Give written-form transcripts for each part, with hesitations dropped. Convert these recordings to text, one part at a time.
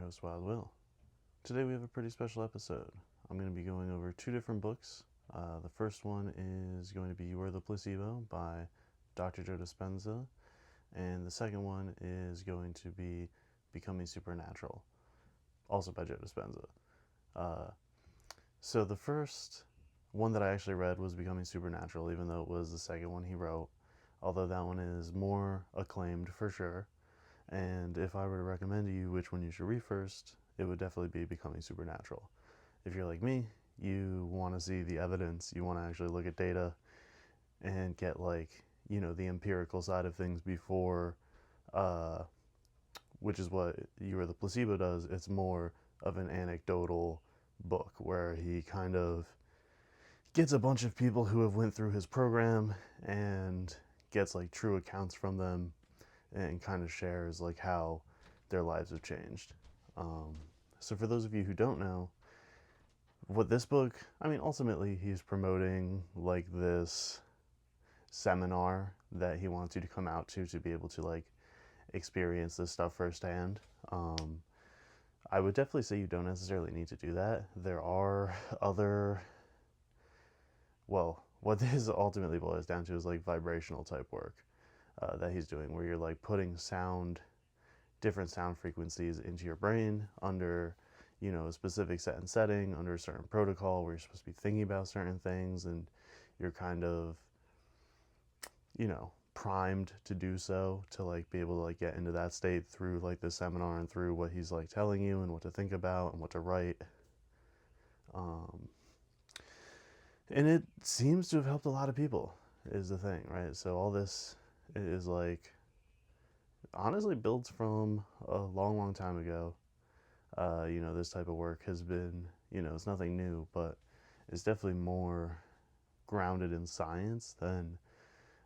host, Wild Will. Today we have a pretty special episode. I'm going to be going over two different books. The first one is going to be Are the Placebo by Dr. Joe Dispenza, and the second one is going to be Becoming Supernatural, also by Joe Dispenza. So the first one that I actually read was Becoming Supernatural, even though it was the second one he wrote, although that one is more acclaimed for sure. And if I were to recommend to you which one you should read first, it would definitely be Becoming Supernatural. If you're like me, you want to see the evidence, you want to actually look at data and get the empirical side of things before, which is what You Are the Placebo does. It's more of an anecdotal book where he kind of gets a bunch of people who have went through his program and gets true accounts from them and kind of shares how their lives have changed. So for those of you who don't know what this book, ultimately he's promoting this seminar that he wants you to come out to be able to experience this stuff firsthand. I would definitely say you don't necessarily need to do that. There are other, what this ultimately boils down to is vibrational type work that he's doing, where you're putting different sound frequencies into your brain under a specific set and setting, under a certain protocol where you're supposed to be thinking about certain things, and you're kind of primed to do so, to be able to get into that state through the seminar and through what he's telling you and what to think about and what to write. And it seems to have helped a lot of people, is the thing, right? So all this is honestly built from a long time ago. This type of work has been, it's nothing new, but it's definitely more grounded in science than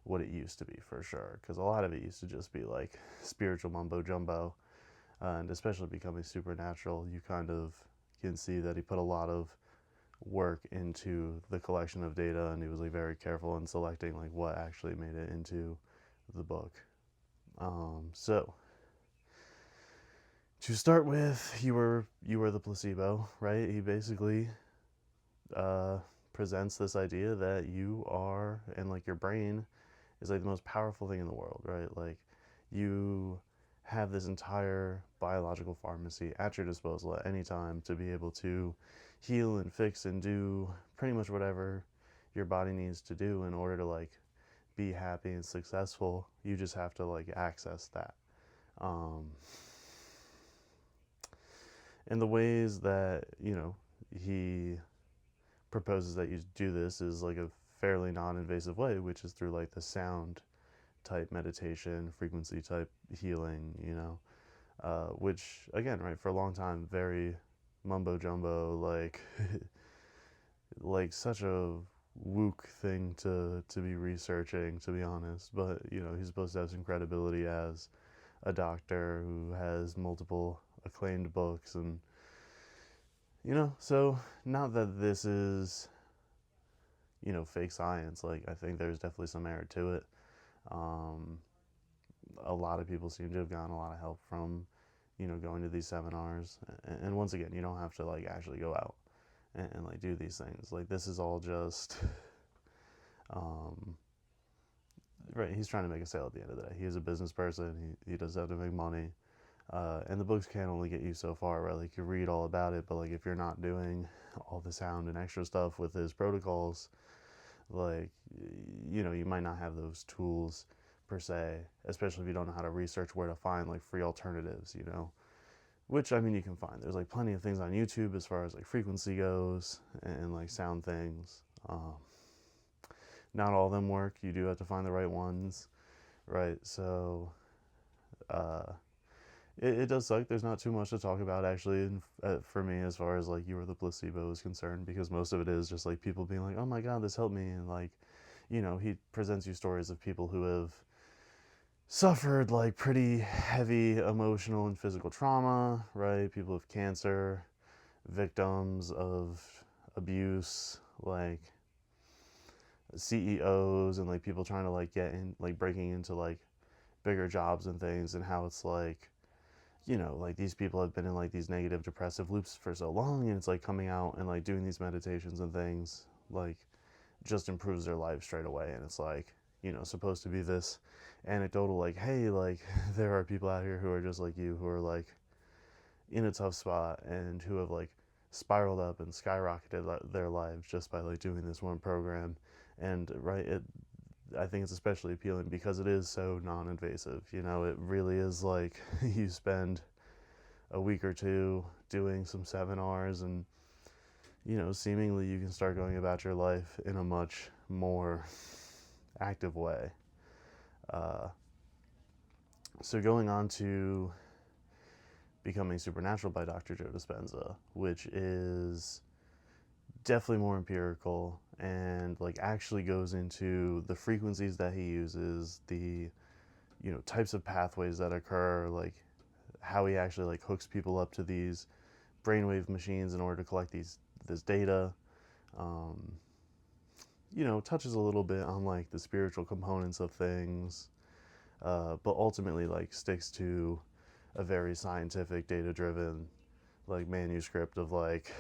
what it used to be, for sure. Because a lot of it used to just be spiritual mumbo jumbo, and especially Becoming Supernatural, you kind of can see that he put a lot of work into the collection of data, and he was very careful in selecting what actually made it into the book. So to start with, you were the placebo, right? He basically presents this idea that you are, and your brain is the most powerful thing in the world, right? You have this entire biological pharmacy at your disposal at any time to be able to heal and fix and do pretty much whatever your body needs to do in order to be happy and successful. You just have to access that. And the ways that he proposes that you do this is a fairly non-invasive way, which is through the sound type meditation, frequency type healing, which again, right, for a long time, very mumbo jumbo, such a wook thing to be researching, to be honest. But he's supposed to have some credibility as a doctor who has multiple acclaimed books, and so not that this is fake science. I think there's definitely some merit to it. A lot of people seem to have gotten a lot of help from going to these seminars, and once again, you don't have to actually go out and do these things. This is all just right, he's trying to make a sale at the end of the day. He is a business person. He does have to make money. And the books can only get you so far, right? You read all about it, but if you're not doing all the sound and extra stuff with his protocols, you might not have those tools per se, especially if you don't know how to research where to find free alternatives, which you can find. There's plenty of things on YouTube as far as frequency goes, and sound things. Not all of them work. You do have to find the right ones, right? So it does suck. There's not too much to talk about, actually, for me, as far as You Are the Placebo is concerned, because most of it is just people being oh my god, this helped me, and he presents you stories of people who have suffered pretty heavy emotional and physical trauma, right? People with cancer, victims of abuse, CEOs, and people trying to get in, breaking into bigger jobs and things, and how it's you know, like these people have been in like these negative depressive loops for so long, and it's like coming out and like doing these meditations and things like just improves their life straight away. And it's like, you know, supposed to be this anecdotal, like, hey, like there are people out here who are just like you, who are like in a tough spot and who have like spiraled up and skyrocketed their lives just by like doing this one program. And right, it, I think it's especially appealing because it is so non-invasive. You know, it really is like you spend a week or two doing some seminars, and you know, seemingly you can start going about your life in a much more active way. uh, so going on to Becoming Supernatural by Dr. Joe Dispenza, which is definitely more empirical and like actually goes into the frequencies that he uses, the, you know, types of pathways that occur, like how he actually like hooks people up to these brainwave machines in order to collect this data. um, you know, touches a little bit on like the spiritual components of things, but ultimately like sticks to a very scientific, data driven like manuscript of like,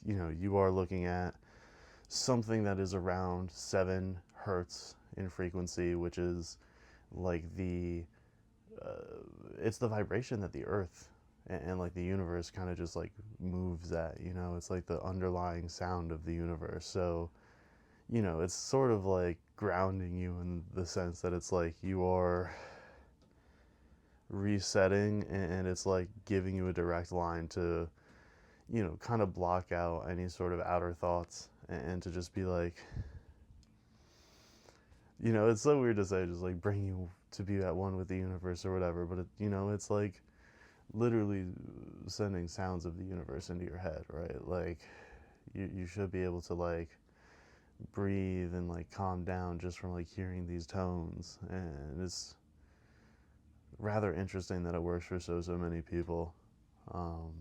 you know, you are looking at something that is around 7 hertz in frequency, which is like it's the vibration that the earth and like the universe kind of just like moves at, you know, it's like the underlying sound of the universe. So, you know, it's sort of like grounding you in the sense that it's like you are resetting, and it's like giving you a direct line to, you know, kind of block out any sort of outer thoughts, and to just be like, you know, it's so weird to say, just like bring you to be at one with the universe or whatever, but it, you know, it's like literally sending sounds of the universe into your head, right? Like you should be able to like breathe and like calm down just from like hearing these tones. And it's rather interesting that it works for so many people. um,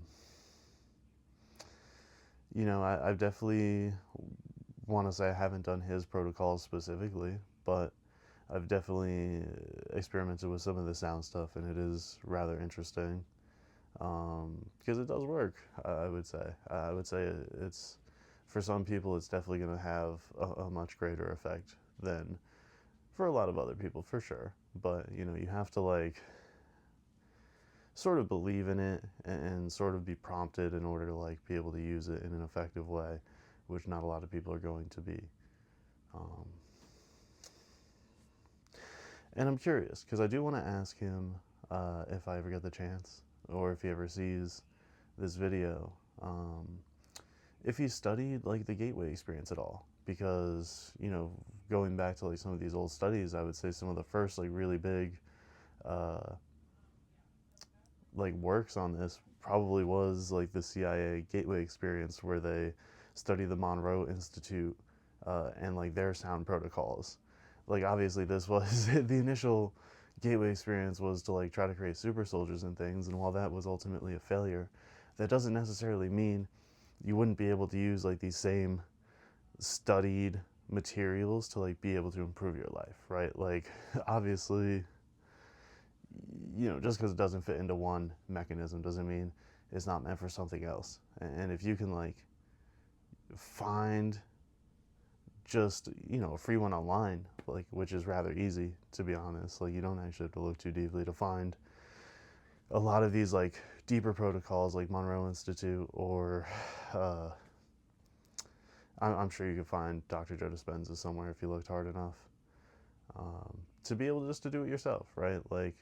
you know, I've definitely want to say I haven't done his protocols specifically, but I've definitely experimented with some of the sound stuff, and it is rather interesting, because it does work. I would say. I would say it's, for some people, it's definitely going to have a much greater effect than for a lot of other people, for sure. But you know, you have to like sort of believe in it, and sort of be prompted in order to like be able to use it in an effective way, which not a lot of people are going to be. Um, and I'm curious because I do want to ask him, if I ever get the chance, or if he ever sees this video, um, if he studied like the gateway experience at all. Because, you know, going back to like some of these old studies, I would say some of the first like really big uh, like works on this probably was like the CIA gateway experience, where they study the Monroe Institute, and like their sound protocols. Like obviously this was the initial gateway experience was to like try to create super soldiers and things, and while that was ultimately a failure, that doesn't necessarily mean you wouldn't be able to use like these same studied materials to like be able to improve your life, right? Like obviously, you know, just because it doesn't fit into one mechanism doesn't mean it's not meant for something else. And if you can like find just, you know, a free one online, like, which is rather easy, to be honest, like you don't actually have to look too deeply to find a lot of these like deeper protocols like Monroe Institute, or uh, I'm sure you could find Dr. Joe Dispenza somewhere if you looked hard enough, to be able just to do it yourself, right? Like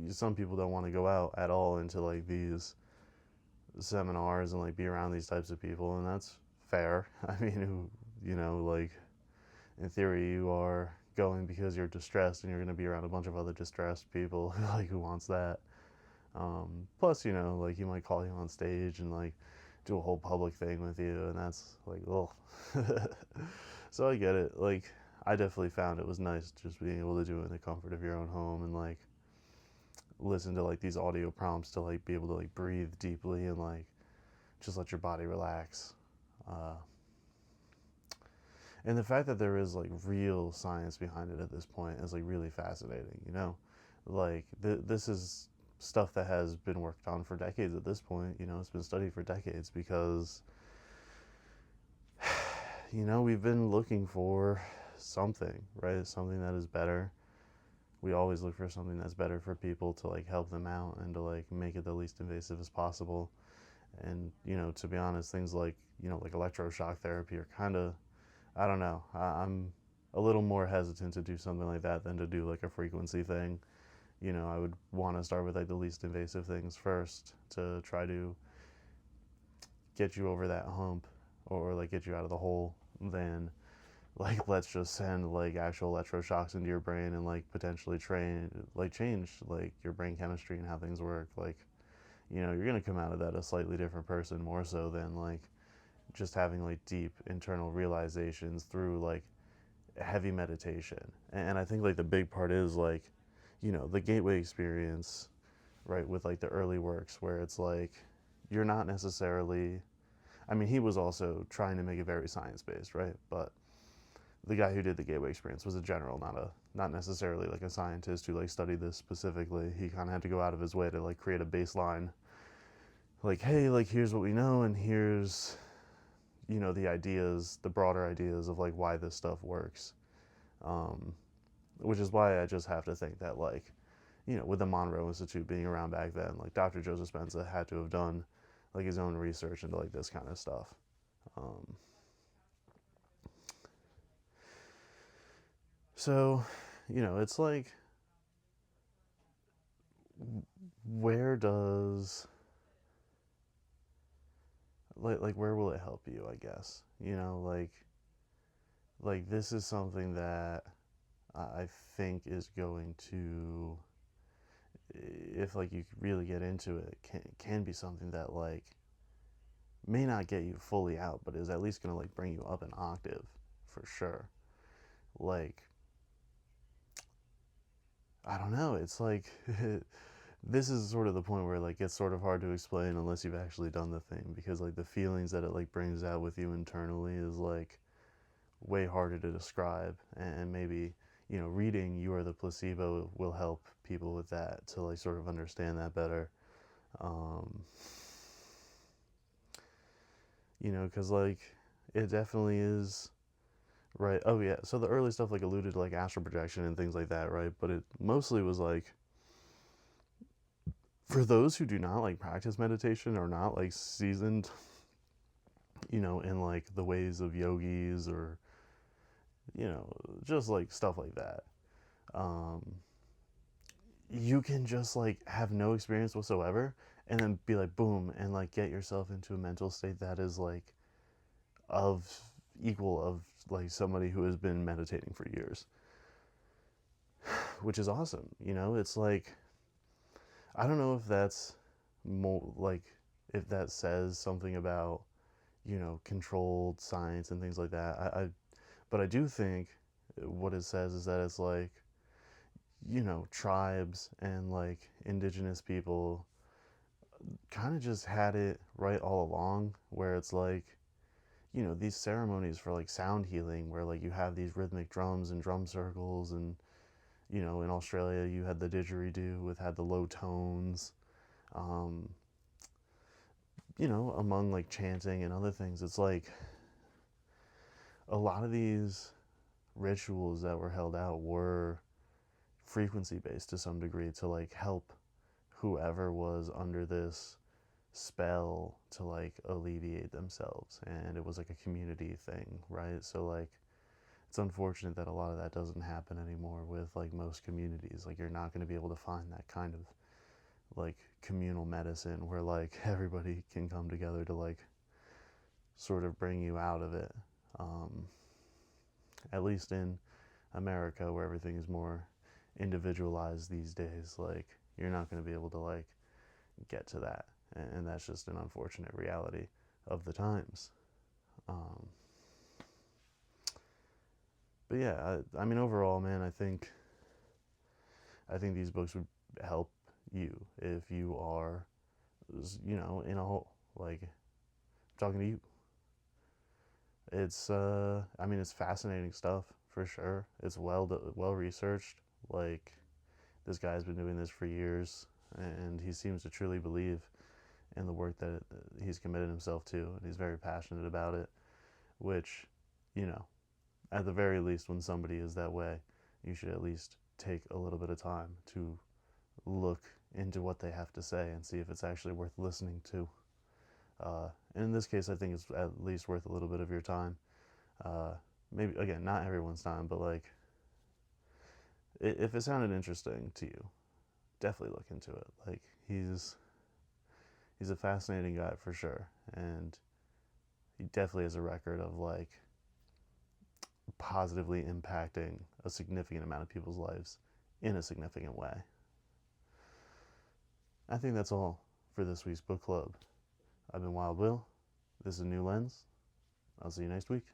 some people don't want to go out at all into like these seminars and like be around these types of people, and that's fair. I mean, who, you know, like in theory you are going because you're distressed, and you're going to be around a bunch of other distressed people like who wants that. Plus, you know, like he might call you on stage and like do a whole public thing with you, and that's like, oh. So I get it. Like I definitely found it was nice just being able to do it in the comfort of your own home, and like listen to like these audio prompts to like be able to like breathe deeply and like just let your body relax. Uh, and the fact that there is like real science behind it at this point is like really fascinating. You know, like this is stuff that has been worked on for decades at this point. You know, it's been studied for decades because, you know, we've been looking for something, right? Something that is better. We always look for something that's better for people to like help them out and to like make it the least invasive as possible. And, you know, to be honest, things like, you know, like electroshock therapy are kind of, I don't know. I'm a little more hesitant to do something like that than to do like a frequency thing. You know, I would want to start with like the least invasive things first to try to get you over that hump, or like get you out of the hole, than like let's just send like actual electroshocks into your brain and like potentially change like your brain chemistry and how things work. Like, you know, you're gonna come out of that a slightly different person, more so than like just having like deep internal realizations through like heavy meditation. And I think like the big part is like, you know, the gateway experience, right, with like the early works where it's like you're not necessarily, I mean, he was also trying to make it very science based, right? But the guy who did the gateway experience was a general, not necessarily like a scientist who like studied this specifically. He kind of had to go out of his way to like create a baseline, like, hey, like here's what we know, and here's, you know, the ideas, the broader ideas of like why this stuff works. um, which is why I just have to think that, like, you know, with the Monroe Institute being around back then, like Dr. Joe Dispenza had to have done like his own research into like this kind of stuff. um, so, you know, it's like, where does, like where will it help you, I guess, you know, like this is something that I think is going to, if like you really get into it, can be something that like may not get you fully out, but is at least going to like bring you up an octave for sure. Like, I don't know, it's like this is sort of the point where like it's sort of hard to explain unless you've actually done the thing, because like the feelings that it like brings out with you internally is like way harder to describe. And maybe, you know, reading You Are the Placebo will help people with that, to like sort of understand that better. um, you know, because like it definitely is. Right. Oh yeah. So the early stuff like alluded to like astral projection and things like that, right? But it mostly was like for those who do not like practice meditation or not like seasoned, you know, in like the ways of yogis, or, you know, just like stuff like that. Um, you can just like have no experience whatsoever and then be like boom and like get yourself into a mental state that is like of equal of like somebody who has been meditating for years, which is awesome. You know, it's like, I don't know if that's more like, if that says something about, you know, controlled science and things like that. But I do think what it says is that it's like, you know, tribes and like indigenous people kind of just had it right all along, where it's like, you know, these ceremonies for like sound healing, where like you have these rhythmic drums and drum circles, and, you know, in Australia you had the didgeridoo with had the low tones. um, you know, among like chanting and other things, it's like a lot of these rituals that were held out were frequency based to some degree, to like help whoever was under this spell to like alleviate themselves. And it was like a community thing, right? So like it's unfortunate that a lot of that doesn't happen anymore with like most communities. Like you're not going to be able to find that kind of like communal medicine where like everybody can come together to like sort of bring you out of it. um, at least in America, where everything is more individualized these days, like you're not going to be able to like get to that. And that's just an unfortunate reality of the times. um, but yeah, I mean, overall, man, I think these books would help you if you are, you know, in a hole. Like, I'm talking to you. It's I mean, it's fascinating stuff for sure. It's well researched. Like, this guy's been doing this for years. and he seems to truly believe in the work that he's committed himself to, and he's very passionate about it, which, you know, at the very least, when somebody is that way, you should at least take a little bit of time to look into what they have to say and see if it's actually worth listening to. And in this case, I think it's at least worth a little bit of your time. Maybe, again, not everyone's time, but like, if it sounded interesting to you, definitely look into it. Like, he's a fascinating guy for sure, and he definitely has a record of like positively impacting a significant amount of people's lives in a significant way. I think that's all for this week's book club. I've been Wild Will. This is New Lens. I'll see you next week.